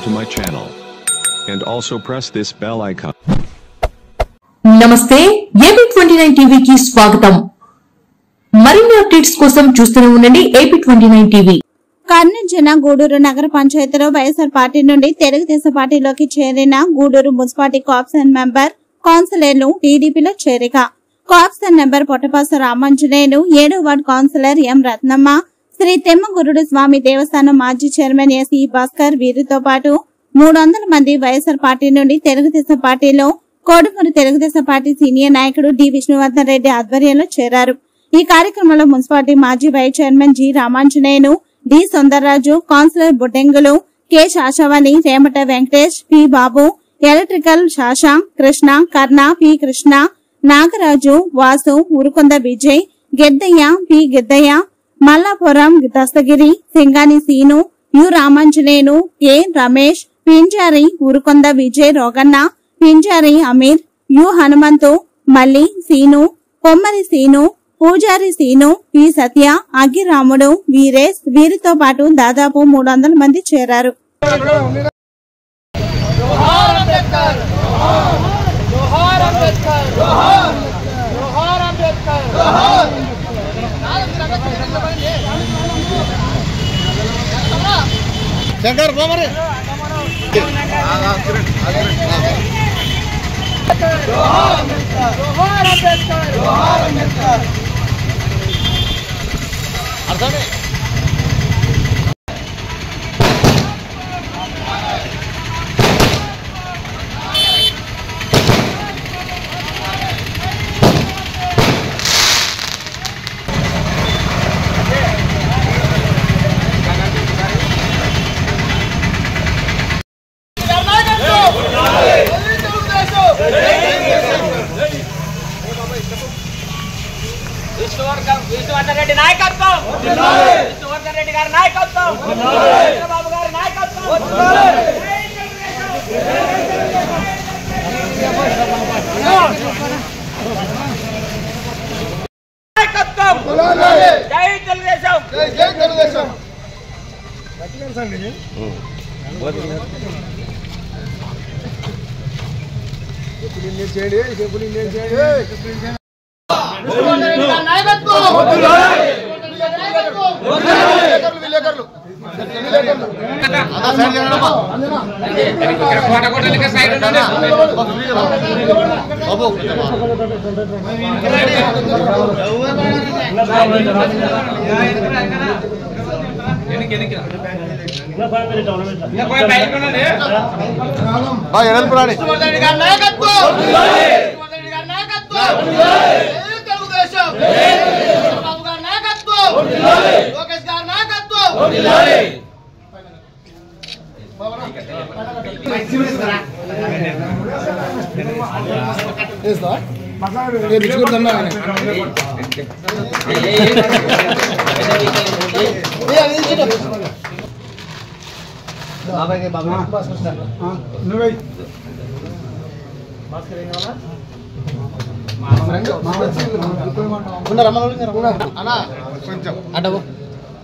subscribe to my channel. And also press this bell icon. నమస్తే AP29 టీవీకి స్వాగతం. మరిన్ని అప్డేట్స్ కోసం చూస్తూనే ఉండండి AP29 టీవీ. కర్నూలు జిల్లా గూడూరు నగర పంచాయతీలో వైఎస్ఆర్ పార్టీ నుండి తెలుగుదేశం పార్టీలోకి చేరిన గూడూరు మున్సిపాలిటీ కోఆప్షన్ మెంబర్ కౌన్సిలర్లు టీడీపీలో చేరిక. కోఆప్షన్ మెంబర్ పొట్టపాస రామాంజనేయులు, 7వ వార్డు కౌన్సిలర్ ఎం రత్నమ్మ, శ్రీ తెమ్మగురుడు స్వామి దేవస్థానం మాజీ చైర్మన్ ఎస్ఈ భాస్కర్ వీరితో పాటు 300 మంది వైఎస్ఆర్ పార్టీ నుండి తెలుగుదేశం పార్టీలో కోడుమూరు తెలుగుదేశం పార్టీ సీనియర్ నాయకుడు డి విష్ణువర్ధన్ రెడ్డి ఆధ్వర్యంలో చేరారు. ఈ కార్యక్రమంలో మున్సిపాలిటీ మాజీ vice chairman G Ramanjaneyulu, D Sundarraju, councillor Buddengulu, K Shashavani, Remata Venkatesh, P Babu, electrical Shashank, Krishna, Karna, P Krishna, Nagaraju, Vasu, Urukonda Vijay, Geddayya, P Geddayya, Mallapuram Dastagiri, Singani Seenu, U Ramanjaneyulu, K Ramesh, Pinjari, Urukonda Vijay Roganna, Pinjari Ameer, U Hanumanthu, Malli Seenu, Kommari Seenu, Pujari Seenu, P Satya, Aggiramudu, Veeresh వీరితో పాటు దాదాపు 300 మంది చేరారు. శంకర్ బొమ్మరే అర్థమే విష్ణువర్ధన్ రెడ్డి నాయకత్వం, విష్ణువర్ధన్ రెడ్డి గారి నాయకత్వం, చంద్రబాబు గారి నాయకత్వం, జై తెలుగుదేశం, జై తెలుగుదేశం.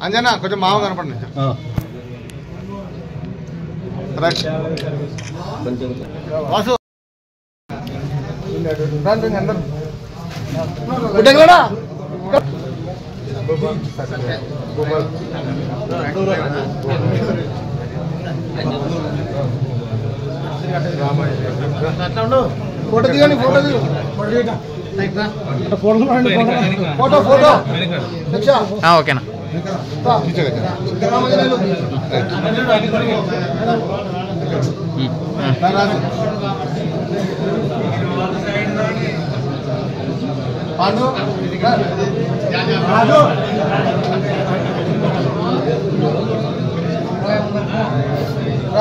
అంజనా కొంచెం మామ కనపడి వాసు ఫోటో దిగండి, ఫోటో దిగు, ఫోటో ఫోటో ఓకేనా పాండు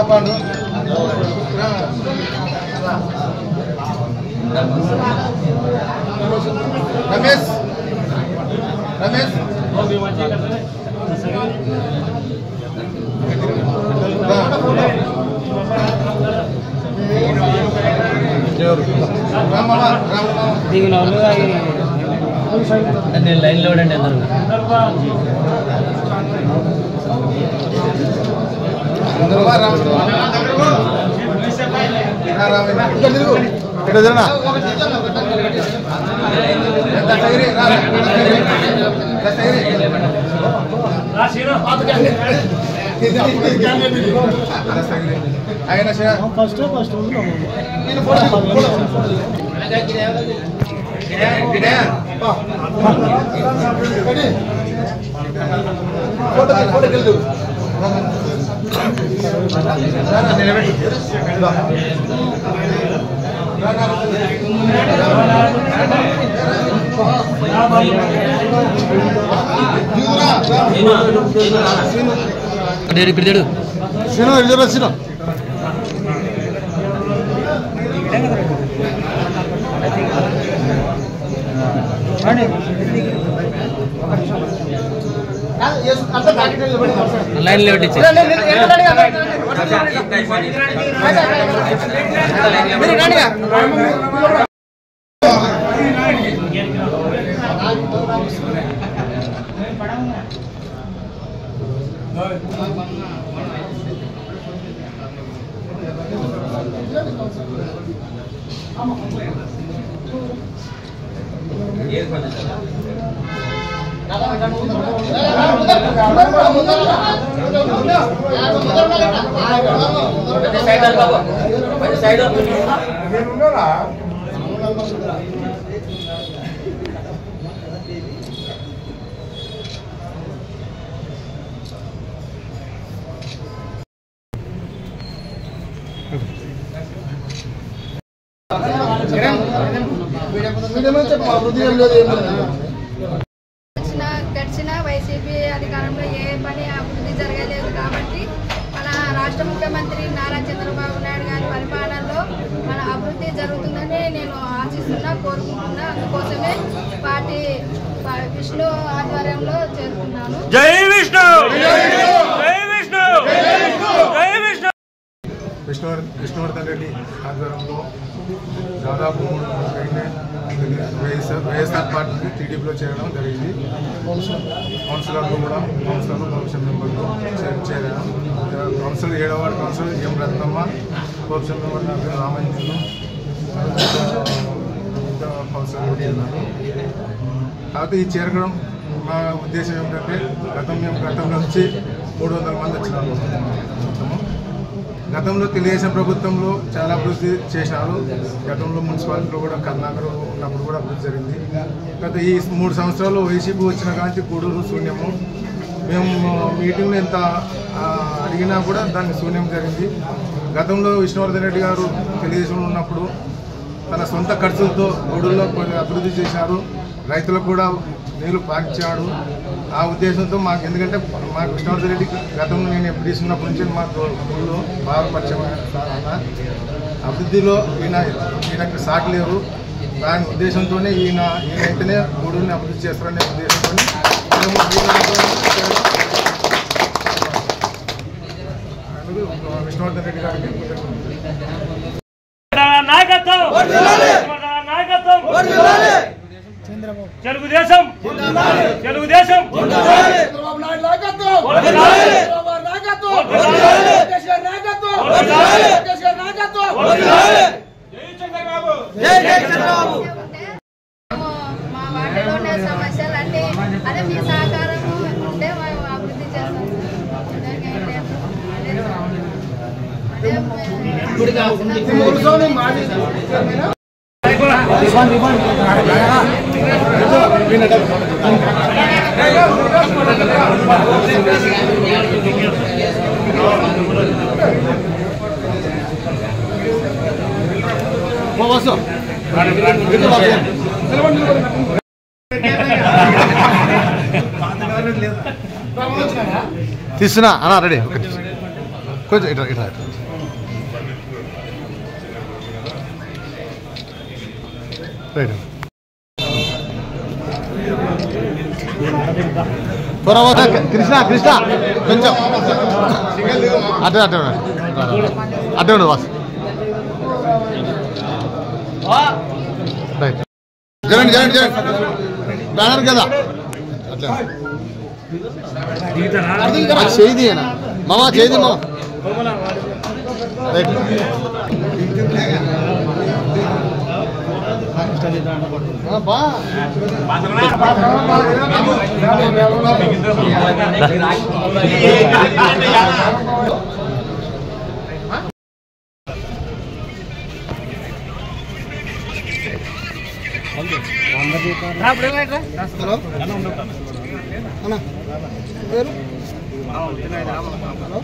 పాండు రమేష్ రమేష్ నేను లైన్లో ఉండండి అందరూ. లైన్లో పెట్టించి గడిచిన వైసీపీ అధికారంలో ఏ పని అభివృద్ధి జరగలేదు కాబట్టి మన రాష్ట్ర ముఖ్యమంత్రి నారా చంద్రబాబు నాయుడు గారి పరిపాలనలో మన అభివృద్ధి జరుగుతుందని నేను ఆశిస్తున్నా, కోరుకుంటున్నా. అందుకోసమే పార్టీ విష్ణు ఆధ్వర్యంలో చేరుకున్నాను. జై విష్ణు, జై విష్ణు, జై విష్ణు. విష్ణువర్ధన్ రెడ్డి ఆధ్వర్యంలో దాదాపు 3 వైఎస్ఆర్ పార్టీకి టీడీపీలో చేరడం జరిగింది. కౌన్సిలర్లు కూడా కోఆప్షన్ మెంబర్లు చేరాను. కౌన్సిలర్ 7వ వార్డు కౌన్సిలర్ ఎం రత్నమ్మ, కోఆప్షన్ మెంబర్ నా పేరు రామంజన్, కౌన్సిలర్ చేరినాను. కాకపోతే ఈ చేరడం మా ఉద్దేశం ఏమిటంటే గతంలో నుంచి 300 మంది వచ్చినారు మొత్తము. గతంలో తెలుగుదేశం ప్రభుత్వంలో చాలా అభివృద్ధి చేశారు. గతంలో మున్సిపాలిటీలో కూడా కర్ణాకర్ ఉన్నప్పుడు కూడా అభివృద్ధి జరిగింది. గత ఈ 3 సంవత్సరాలు వైసీపీ వచ్చిన కానీ గూడూరు శూన్యము. మేము మీటింగ్లో ఎంత అడిగినా కూడా దాన్ని శూన్యం జరిగింది. గతంలో విష్ణువర్ధన్ రెడ్డి గారు తెలుగుదేశంలో ఉన్నప్పుడు తన సొంత ఖర్చులతో గూడూరులో అభివృద్ధి చేశారు. రైతులకు కూడా నీళ్లు పాకించాడు. ఆ ఉద్దేశంతో మాకు, ఎందుకంటే మాకు విష్ణువర్ధన్ రెడ్డికి గతంలో నేను ఎంపీడీసీ ఉన్నప్పటి నుంచి మాకు ఊళ్ళో బాగా పరిచయం అభివృద్ధిలో ఈయనకి సాటి లేరు. దాని ఉద్దేశంతోనే ఈయనైతేనే గూడూరుని అభివృద్ధి చేస్తారనే ఉద్దేశంతో విష్ణువర్ధన్ రెడ్డి గారికి తెలుగుదేశం, తెలుగుదేశం, చంద్రబాబు నాయుడు నాయకత్వం, చంద్రబాబు నాయకత్వం, కేసీఆర్ నాయకత్వం, కేసీఆర్ నాయకత్వం. జై చంద్రబాబు, జై చంద్రబాబు. మా వార్డులోనే సమస్యలన్నీ అదే మీ సహకారం ఉంటే మేము అభివృద్ధి చేస్తాం. తీస్తున్నా అన్నా, రెడీ, కొంచెం ఇట్లా ఇట్లా రైట్. కృష్ణ కృష్ణ కొంచెం అట్టే అట్టే అట్టే ఉండు వాసు. రైట్, జరండి జరండి జరండి. బ్యానర్ కదా అట్లా చేయి మామా చేయి మామ రైట్ బా హలో అన్నా పేరు హలో